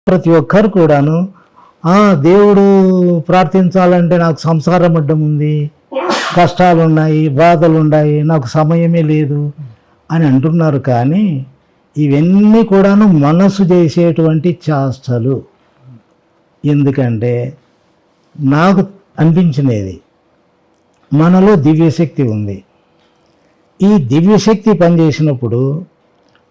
ప్రతి ఒక్కరు కూడాను దేవుడు ప్రార్థించాలంటే నాకు సంసారం అడ్డం ఉంది, కష్టాలు ఉన్నాయి, బాధలు ఉన్నాయి, నాకు సమయమే లేదు అని అంటున్నారు. కానీ ఇవన్నీ కూడాను మనసు చేసేటువంటి చేష్టలు. ఎందుకంటే నాకు అనిపించినది, మనలో దివ్యశక్తి ఉంది. ఈ దివ్యశక్తి పనిచేసినప్పుడు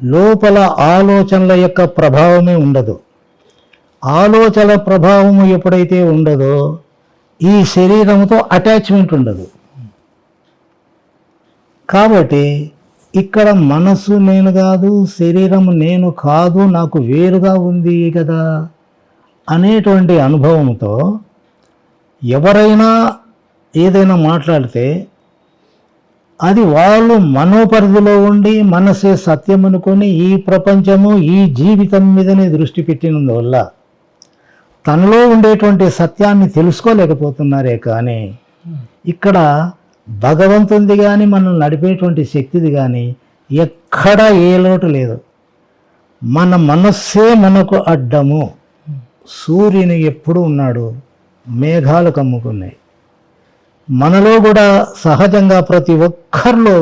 లోపల ఆలోచనల యొక్క ప్రభావమే ఉండదు. ఆలోచన ప్రభావము ఎప్పుడైతే ఉండదో ఈ శరీరంతో అటాచ్మెంట్ ఉండదు. కాబట్టి ఇక్కడ మనసు నేను కాదు, శరీరం నేను కాదు, నాకు వేరుగా ఉంది కదా అనేటువంటి అనుభవంతో ఎవరైనా ఏదైనా మాట్లాడితే అది వాళ్ళు మనోపరిధిలో ఉండి మనసే సత్యం అనుకొని ఈ ప్రపంచము ఈ జీవితం మీదనే దృష్టి పెట్టినందువల్ల తనలో ఉండేటువంటి సత్యాన్ని తెలుసుకోలేకపోతున్నారే. కానీ ఇక్కడ భగవంతునిది కానీ మనల్ని నడిపేటువంటి శక్తిది కానీ ఎక్కడ ఏ లోటు లేదు. మన మనస్సే మనకు అడ్డము. సూర్యుని ఎప్పుడు ఉన్నాడు, మేఘాలు కమ్ముకున్నాయి. మనలో కూడా సహజంగా ప్రతి ఒక్కరిలో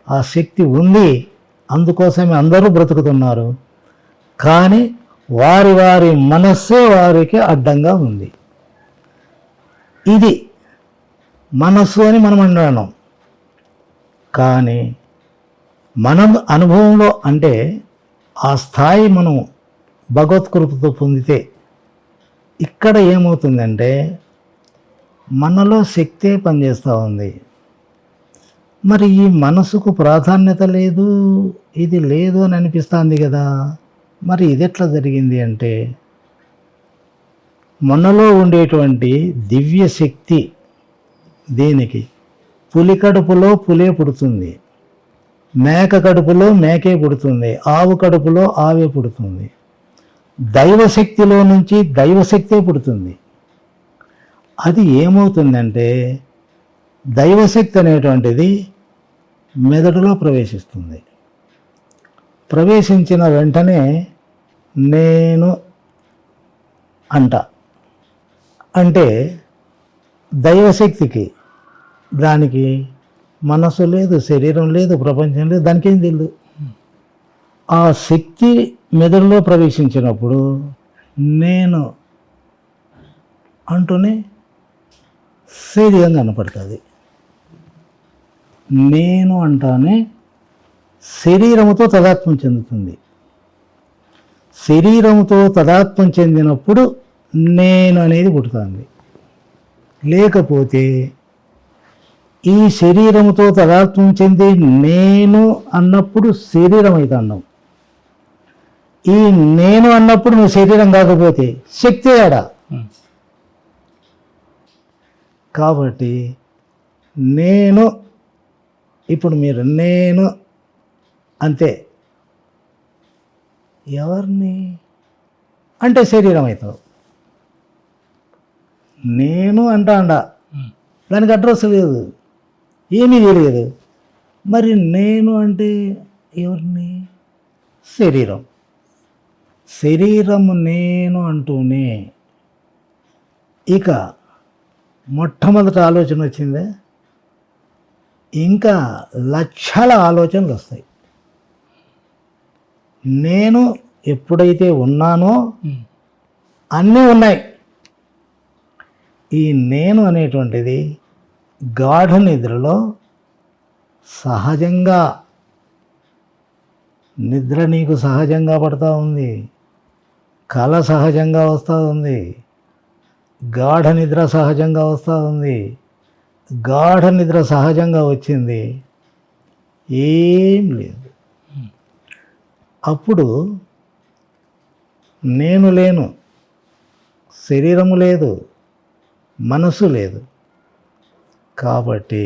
ఆ శక్తి ఉంది. అందుకోసమే అందరూ బ్రతుకుతున్నారు. కానీ వారి వారి మనస్సే వారికి అడ్డంగా ఉంది. ఇది మనస్సు అని మనం అన్నాం. కానీ మనం అనుభవంలో అంటే ఆ స్థాయి మనం భగవత్కృపతో పొందితే ఇక్కడ ఏమవుతుందంటే మనలో శక్తే పనిచేస్తూ ఉంది. మరి ఈ మనసుకు ప్రాధాన్యత లేదు, ఇది లేదు అని అనిపిస్తుంది కదా. మరి ఇది ఎట్లా జరిగింది అంటే మనలో ఉండేటువంటి దివ్య శక్తి దేనికి పులి కడుపులో పులే పుడుతుంది, మేక కడుపులో మేకే పుడుతుంది, ఆవు కడుపులో ఆవే పుడుతుంది. దైవశక్తిలో నుంచి దైవశక్తే పుడుతుంది. అది ఏమవుతుందంటే దైవశక్తి అనేటువంటిది మెదడులో ప్రవేశిస్తుంది. ప్రవేశించిన వెంటనే నేను అంటే దైవశక్తికి దానికి మనసు లేదు, శరీరం లేదు, ప్రపంచం లేదు, దానికి ఏం తెలియదు. ఆ శక్తి మెదడులో ప్రవేశించినప్పుడు నేను అంటూనే శరీరం కనపడుతుంది. నేను అంటానే శరీరముతో తదాత్మ్యం చెందుతుంది. శరీరముతో తదాత్మ్యం చెందినప్పుడు నేను అనేది పుడుతుంది. లేకపోతే ఈ శరీరముతో తదాత్మ్యం చెంది నేను అన్నప్పుడు శరీరం అయితే అన్నాం. ఈ నేను అన్నప్పుడు నువ్వు శరీరం కాకపోతే శక్తి ఆడా. కాబట్టి నేను ఇప్పుడు మీరు నేను అంతే, ఎవరిని అంటే శరీరం అవుతావు. నేను అంటాండా, దానికి అడ్రస్ లేదు, ఏమీ తెలియదు. మరి నేను అంటే ఎవరిని? శరీరం. శరీరము నేను అంటూనే ఇక మొట్టమొదటి ఆలోచన వచ్చిందే, ఇంకా లక్షల ఆలోచనలు వస్తాయి. నేను ఎప్పుడైతే ఉన్నానో అన్నీ ఉన్నాయి. ఈ నేను అనేటువంటిది గాఢ నిద్రలో సహజంగా నిద్ర నీకు సహజంగా పడుతూ ఉంది, కళ సహజంగా వస్తూ ఉంది, గాఢ నిద్ర సహజంగా వస్తూ ఉంది. గాఢ నిద్ర సహజంగా వచ్చింది, ఏం లేదు. అప్పుడు నేను లేను, శరీరము లేదు, మనసు లేదు. కాబట్టి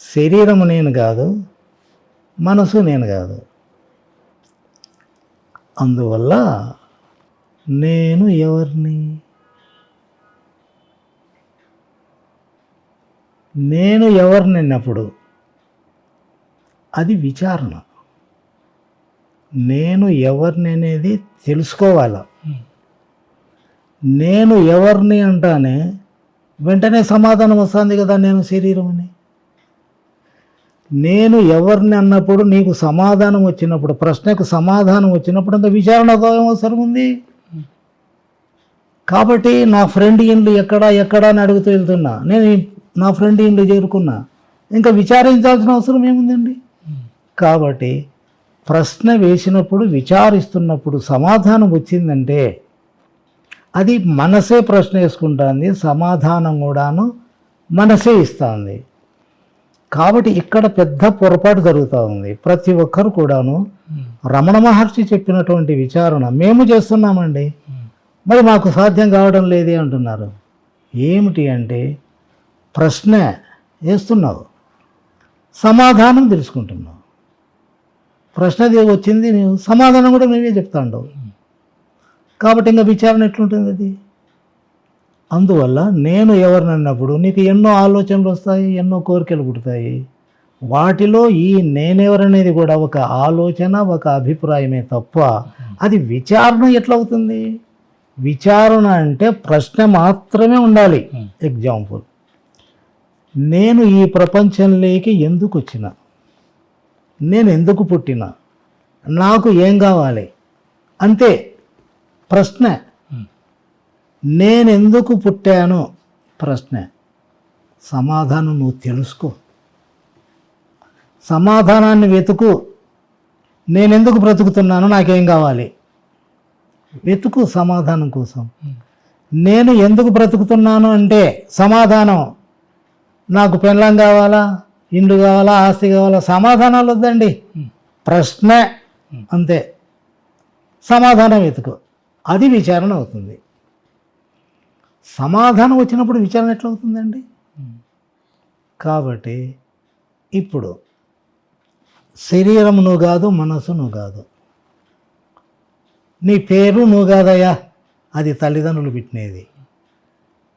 శరీరము నేను కాదు, మనసు నేను కాదు. అందువల్ల నేను ఎవరిని? నేను ఎవరిని అన్నప్పుడు అది విచారణ. నేను ఎవరిని అనేది తెలుసుకోవాలా. నేను ఎవరిని అంటానే వెంటనే సమాధానం వస్తుంది కదా, నేను శరీరం అని. నేను ఎవరిని అన్నప్పుడు నీకు సమాధానం వచ్చినప్పుడు, ప్రశ్నకు సమాధానం వచ్చినప్పుడు అంత విచారణ అవసరం ఉంది. కాబట్టి నా ఫ్రెండ్ ఇండ్లు ఎక్కడా అని అడుగుతూ వెళ్తున్నా, నేను నా ఫ్రెండ్ ఇండ్లు చేరుకున్నా, ఇంకా విచారించాల్సిన అవసరం ఏముందండి. కాబట్టి ప్రశ్న వేసినప్పుడు, విచారిస్తున్నప్పుడు సమాధానం వచ్చిందంటే అది మనసే ప్రశ్న వేసుకుంటుంది, సమాధానం కూడాను మనసే ఇస్తుంది. కాబట్టి ఇక్కడ పెద్ద పొరపాటు జరుగుతూ ఉంది. ప్రతి ఒక్కరు కూడాను రమణ మహర్షి చెప్పినటువంటి విచారణ మేము చేస్తున్నామండి, మరి మాకు సాధ్యం కావడం లేదే అంటున్నారు. ఏమిటి అంటే ప్రశ్న వేస్తున్నావు, సమాధానం తెలుసుకుంటున్నావు. ప్రశ్న వచ్చింది, నీవు సమాధానం కూడా నువ్వే చెప్తాండవు. కాబట్టి ఇంకా విచారణ ఎట్లుంటుంది అది. అందువల్ల నేను ఎవరిని అన్నప్పుడు నీకు ఎన్నో ఆలోచనలు వస్తాయి, ఎన్నో కోరికలు పుడతాయి. వాటిలో ఈ నేనెవరనేది కూడా ఒక ఆలోచన, ఒక అభిప్రాయమే తప్ప అది విచారణ ఎట్లవుతుంది. విచారణ అంటే ప్రశ్న మాత్రమే ఉండాలి. ఎగ్జాంపుల్, నేను ఈ ప్రపంచంలోకి ఎందుకు వచ్చినా, నేను ఎందుకు పుట్టినా, నాకు ఏం కావాలి, అంతే ప్రశ్న. నేనెందుకు పుట్టాను ప్రశ్న, సమాధానం నువ్వు తెలుసుకో, సమాధానాన్ని వెతుకు. నేనెందుకు బ్రతుకుతున్నాను, నాకేం కావాలి, వెతుకు సమాధానం కోసం. నేను ఎందుకు బ్రతుకుతున్నాను అంటే సమాధానం, నాకు పెళ్ళం కావాలా, ఇండ్లు కావాలా, ఆస్తి కావాలా, సమాధానాలు వద్దండి, ప్రశ్న అంతే. సమాధానం వెతుకు, అది విచారణ అవుతుంది. సమాధానం వచ్చినప్పుడు విచారణ ఎట్లా అవుతుందండి. కాబట్టి ఇప్పుడు శరీరం నువ్వు కాదు, మనసు నువ్వు కాదు, నీ పేరు నువ్వు కాదయ్యా, అది తల్లిదండ్రులు పెట్టినది.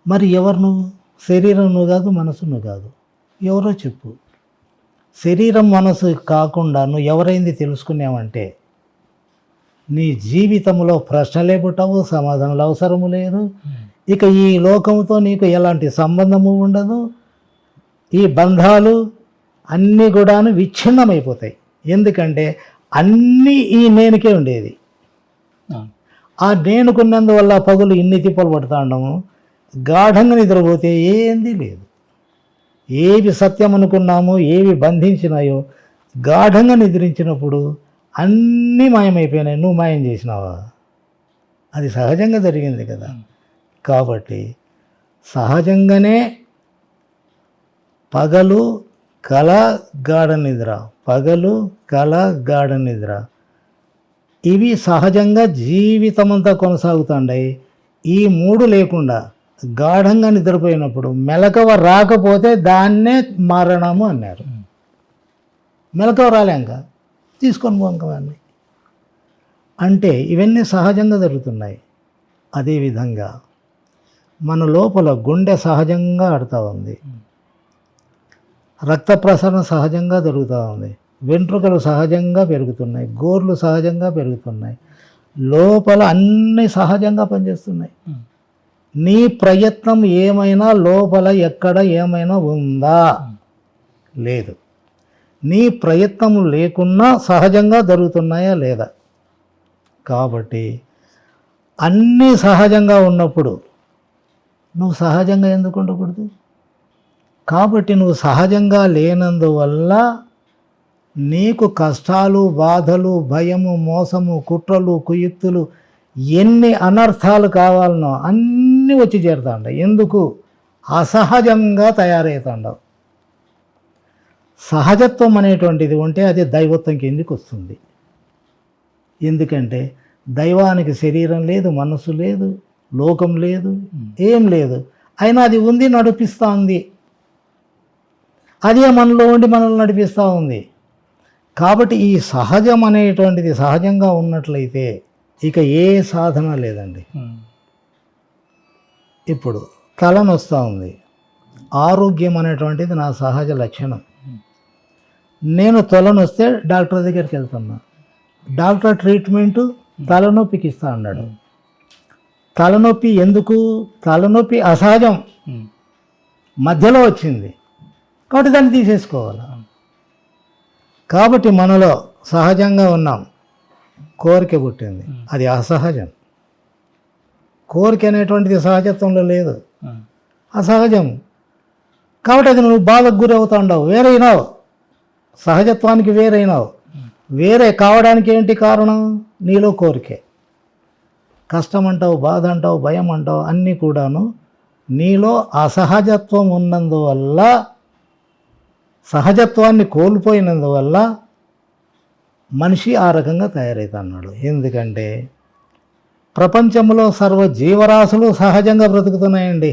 మరి ఎవరు నువ్వు? శరీరం నువ్వు కాదు, మనసు నువ్వు కాదు, ఎవరో చెప్పు. శరీరం మనసు కాకుండా నువ్వు ఎవరైంది తెలుసుకున్నావంటే నీ జీవితంలో ప్రశ్నలే పుట్టవు, సమాధానాలు అవసరము లేదు. ఇక ఈ లోకంతో నీకు ఎలాంటి సంబంధము ఉండదు. ఈ బంధాలు అన్నీ కూడాను విచ్ఛిన్నమైపోతాయి. ఎందుకంటే అన్నీ ఈ నేనుకే ఉండేది. ఆ నేనుకున్నందువల్ల పగులు ఇన్ని తిప్పలు పడుతూ ఉండము. గాఢంగా నిద్రపోతే ఏంది లేదు. ఏవి సత్యం అనుకున్నామో, ఏవి బంధించినాయో గాఢంగా నిద్రించినప్పుడు అన్నీ మాయమైపోయినాయి. నువ్వు మాయం చేసినావా? అది సహజంగా జరిగింది కదా. కాబట్టి సహజంగానే పగలు కళ గాఢ నిద్ర, పగలు కళ గాఢ నిద్ర, ఇవి సహజంగా జీవితమంతా కొనసాగుతుంటాయి. ఈ మూడు లేకుండా గాఢంగా నిద్రపోయినప్పుడు మెలకువ రాకపోతే దాన్నే మరణము అన్నారు. మెలకువ రాలేక తీసుకొని పోంకవాన్ని అంటే ఇవన్నీ సహజంగా జరుగుతున్నాయి. అదేవిధంగా మన లోపల గుండె సహజంగా ఆడుతూ ఉంది, రక్త ప్రసరణ సహజంగా జరుగుతూ ఉంది, వెంట్రుకలు సహజంగా పెరుగుతున్నాయి, గోర్లు సహజంగా పెరుగుతున్నాయి, లోపల అన్నీ సహజంగా పనిచేస్తున్నాయి. నీ ప్రయత్నం ఏమైనా లోపల ఎక్కడ ఏమైనా ఉందా? లేదు. నీ ప్రయత్నం లేకున్నా సహజంగా జరుగుతున్నాయా లేదా? కాబట్టి అన్నీ సహజంగా ఉన్నప్పుడు నువ్వు సహజంగా ఎందుకు ఉండకూడదు? కాబట్టి నువ్వు సహజంగా లేనందువల్ల నీకు కష్టాలు, బాధలు, భయము, మోసము, కుట్రలు, కుయుక్తులు, ఎన్ని అనర్థాలు కావాలనో అన్నీ వచ్చి చేరుతాండవు. ఎందుకు? అసహజంగా తయారవుతాండవు. సహజత్వం అనేటువంటిది ఉంటే అది దైవత్వం కిందికి వస్తుంది. ఎందుకంటే దైవానికి శరీరం లేదు, మనసు లేదు, లోకం లేదు, ఏం లేదు. అయినా అది ఉంది, నడిపిస్తూ ఉంది. అదే మనలో ఉండి మనల్ని నడిపిస్తూ ఉంది. కాబట్టి ఈ సహజం అనేటువంటిది సహజంగా ఉన్నట్లయితే ఇక ఏ సాధన లేదండి. ఇప్పుడు తలనొస్తూ ఉంది, ఆరోగ్యం అనేటువంటిది నా సహజ లక్షణం. నేను తలనొస్తే డాక్టర్ దగ్గరికి వెళ్తున్నా, డాక్టర్ ట్రీట్మెంటు తలనొప్పికి ఇస్తా అన్నాడు. తలనొప్పి ఎందుకు? తలనొప్పి అసహజం, మధ్యలో వచ్చింది కాబట్టి దాన్ని తీసేసుకోవాలి. కాబట్టి మనలో సహజంగా ఉన్నాం, కోరిక పుట్టింది, అది అసహజం. కోరిక అనేటువంటిది సహజత్వంలో లేదు, అసహజం. కాబట్టి అది నువ్వు బాధకు గురి అవుతా ఉండవు, వేరైనావు, సహజత్వానికి వేరైనావు. వేరే కావడానికి ఏంటి కారణం? నీలో కోరికే. కష్టం అంటావు, బాధ అంటావు, భయం అంటావు, అన్నీ కూడాను నీలో అసహజత్వం ఉన్నందువల్ల, సహజత్వాన్ని కోల్పోయినందువల్ల మనిషి ఆ రకంగా తయారవుతున్నాడు. ఎందుకంటే ప్రపంచంలో సర్వ జీవరాశులు సహజంగా బ్రతుకుతున్నాయండి.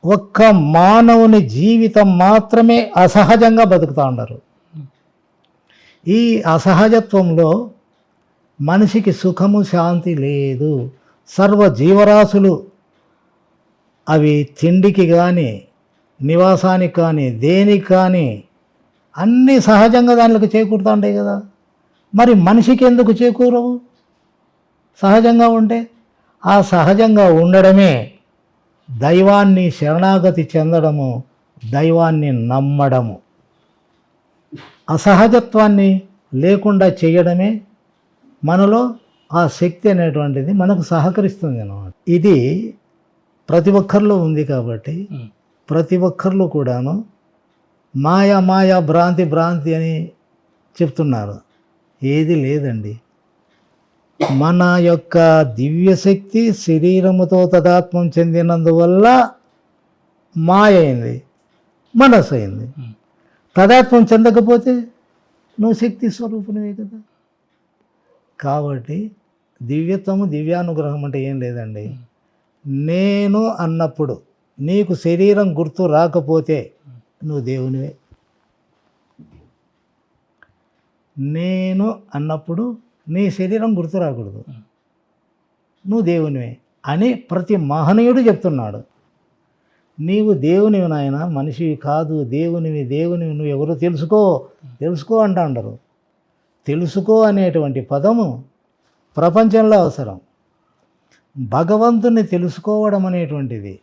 ఒక్క మానవుని జీవితం మాత్రమే అసహజంగా బతుకుతూ ఉన్నారు. ఈ అసహజత్వంలో మనిషికి సుఖము శాంతి లేదు. సర్వ జీవరాశులు అవి తిండికి కానీ, నివాసానికి కానీ, దేనికి కానీ అన్నీ సహజంగా దానిలోకి చేకూరుతూ ఉంటాయి కదా. మరి మనిషికి ఎందుకు చేకూరవు? సహజంగా ఉంటే ఆ సహజంగా ఉండడమే దైవాన్ని శరణాగతి చెందడము, దైవాన్ని నమ్మడము. అసహజత్వాన్ని లేకుండా చేయడమే మనలో ఆ శక్తి అనేటువంటిది మనకు సహకరిస్తుంది అన్నమాట. ఇది ప్రతి ఒక్కరిలో ఉంది కాబట్టి ప్రతి ఒక్కరిలో కూడాను మాయా మాయా భ్రాంతి భ్రాంతి అని చెప్తున్నారు. ఏది లేదండి. మన యొక్క దివ్యశక్తి శరీరముతో తదాత్మం చెందినందువల్ల మాయ అయింది, మనసు అయింది. తదాత్మం చెందకపోతే నువ్వు శక్తి స్వరూపునివే కదా. కాబట్టి దివ్యత్వము, దివ్యానుగ్రహం అంటే ఏం లేదండి. నేను అన్నప్పుడు నీకు శరీరం గుర్తు రాకపోతే నువ్వు దేవునివే. నేను అన్నప్పుడు నీ శరీరం గుర్తు రాకూడదు, నువ్వు దేవునివే అని ప్రతి మహనీయుడు చెప్తున్నాడు. నీవు దేవునివి నాయన, మనిషివి కాదు, దేవునివి. దేవునివి నువ్వు ఎవరో తెలుసుకో, తెలుసుకో అంటా ఉండరు. తెలుసుకో అనేటువంటి పదము ప్రపంచంలో అవసరం. భగవంతుని తెలుసుకోవడం అనేటువంటిది,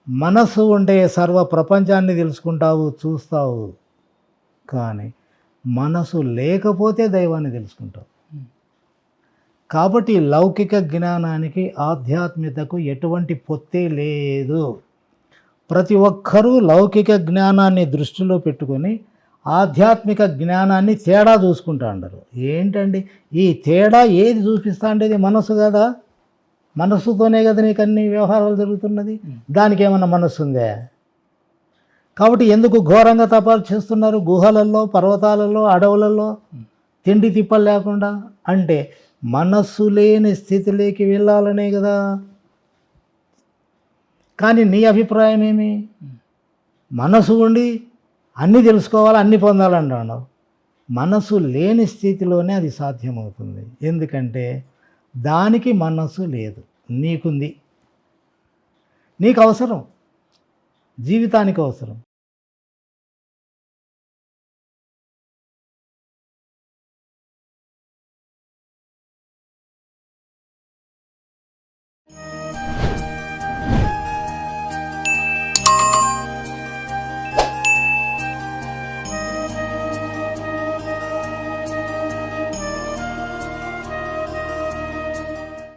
మనసు ఉంటే సర్వ ప్రపంచాన్ని తెలుసుకుంటావు, చూస్తావు. కానీ మనసు లేకపోతే దైవాన్ని తెలుసుకుంటావు. కాబట్టి లౌకిక జ్ఞానానికి ఆధ్యాత్మికతకు ఎటువంటి పొత్తే లేదు. ప్రతి ఒక్కరూ లౌకిక జ్ఞానాన్ని దృష్టిలో పెట్టుకొని ఆధ్యాత్మిక జ్ఞానాన్ని తేడా చూసుకుంటా ఉంటారు. ఏంటండి ఈ తేడా? ఏది చూపిస్తా ఉండేది? మనసు కదా. మనస్సుతోనే కదా నీకు అన్ని వ్యవహారాలు జరుగుతున్నది. దానికి ఏమన్నా మనస్సు ఉందే? కాబట్టి ఎందుకు ఘోరంగా తపాలు చేస్తున్నారు గుహలలో, పర్వతాలలో, అడవులలో తిండి తిప్పలు లేకుండా? అంటే మనస్సు లేని స్థితిలోకి వెళ్ళాలనే కదా. కానీ నీ అభిప్రాయం ఏమి? మనసు ఉండి అన్నీ తెలుసుకోవాలి, అన్నీ పొందాలంటాడు. మనసు లేని స్థితిలోనే అది సాధ్యమవుతుంది. ఎందుకంటే దానికి మనసు లేదు, నీకుంది. నీకు అవసరం, జీవితానికి అవసరం.